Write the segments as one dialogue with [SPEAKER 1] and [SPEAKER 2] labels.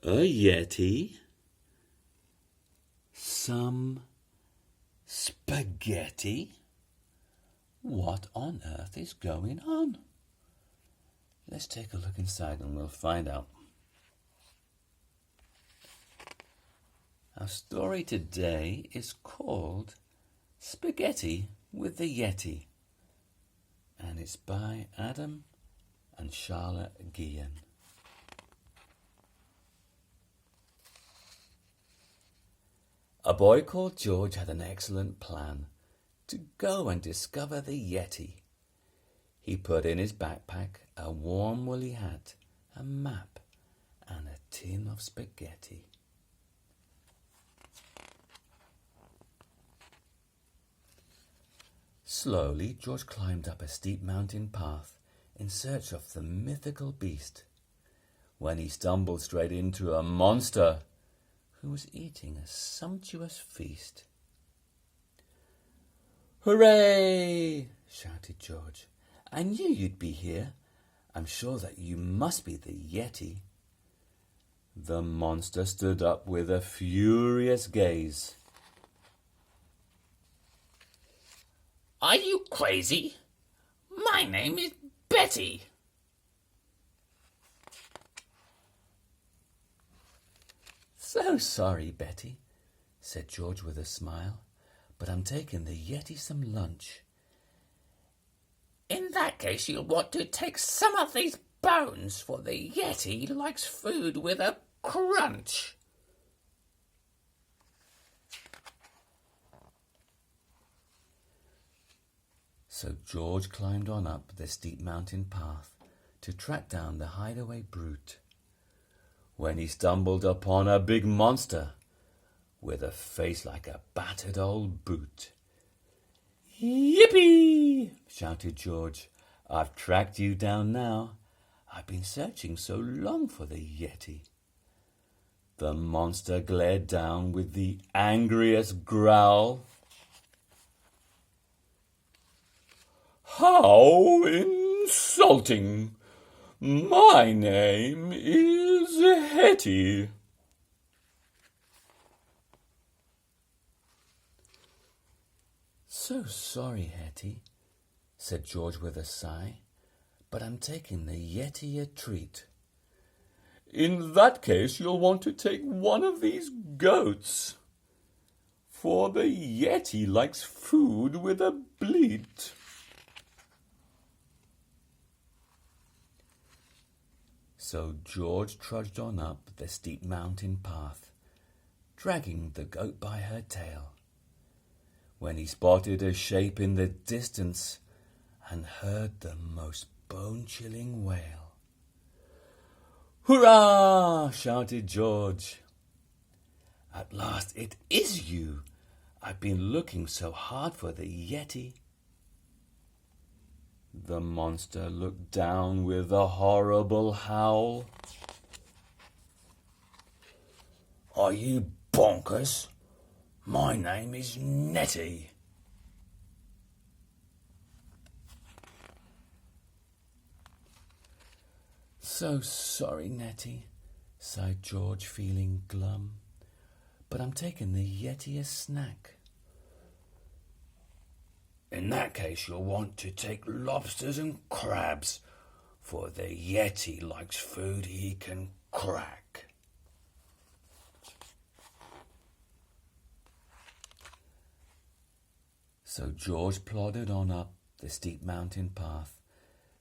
[SPEAKER 1] A Yeti? Some spaghetti? What on earth is going on? Let's take a look inside and we'll find out. Our story today is called Spaghetti with the Yeti, and it's by Adam and Charlotte Guillain. A boy called George had an excellent plan to go and discover the Yeti. He put in his backpack a warm woolly hat, a map, and a tin of spaghetti. Slowly, George climbed up a steep mountain path in search of the mythical beast, when he stumbled straight into a monster who was eating a sumptuous feast. "Hooray!" shouted George. "I knew you'd be here. I'm sure that you must be the Yeti." The monster stood up with a furious gaze.
[SPEAKER 2] "Are you crazy? My name is Betty."
[SPEAKER 1] "So sorry, Betty," said George with a smile, "but I'm taking the Yeti some lunch."
[SPEAKER 2] "In that case, you'll want to take some of these bones, for the Yeti likes food with a crunch."
[SPEAKER 1] So George climbed on up the steep mountain path to track down the hideaway brute, when he stumbled upon a big monster with a face like a battered old boot. "Yippee!" shouted George. "I've tracked you down now. I've been searching so long for the Yeti." The monster glared down with the angriest growl. "How insulting! My name is Hetty." "So sorry, Hetty," said George with a sigh, "but I'm taking the Yeti a treat." "In that case, you'll want to take one of these goats, for the Yeti likes food with a bleat." So George trudged on up the steep mountain path, dragging the goat by her tail, when he spotted a shape in the distance and heard the most bone-chilling wail. "Hurrah!" shouted George. "At last it is you! I've been looking so hard for the Yeti." The monster looked down with a horrible howl. "Are you bonkers? My name is Nettie." "So sorry, Nettie," sighed George, feeling glum, "but I'm taking the Yeti a snack." "In that case, you'll want to take lobsters and crabs, for the Yeti likes food he can crack." So George plodded on up the steep mountain path.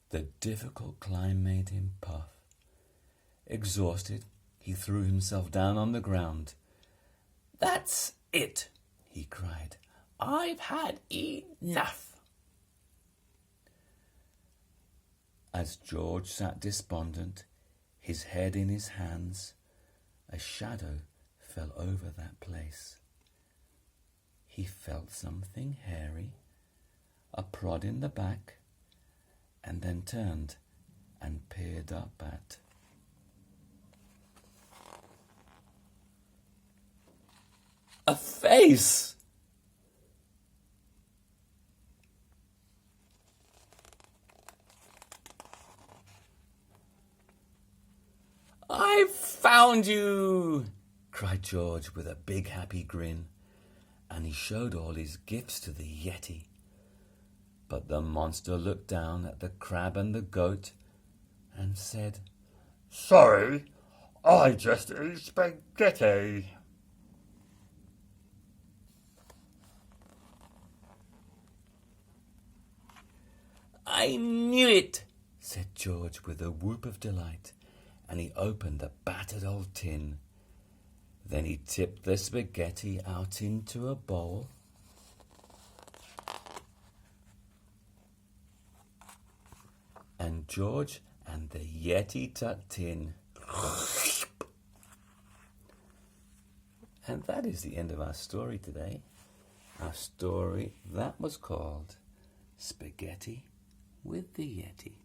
[SPEAKER 1] The difficult climb made him puff. Exhausted, he threw himself down on the ground. "That's it," he cried. "I've had enough." As George sat despondent, his head in his hands, a shadow fell over that place. He felt something hairy, a prod in the back, and then turned and peered up at a face. "I've found you!" cried George with a big happy grin, and he showed all his gifts to the Yeti. But the monster looked down at the crab and the goat and said,
[SPEAKER 3] "Sorry, I just eat spaghetti."
[SPEAKER 1] "I knew it," said George with a whoop of delight, and he opened the battered old tin. Then he tipped the spaghetti out into a bowl, and George and the Yeti tucked in. And that is the end of our story today. Our story that was called Spaghetti with the Yeti.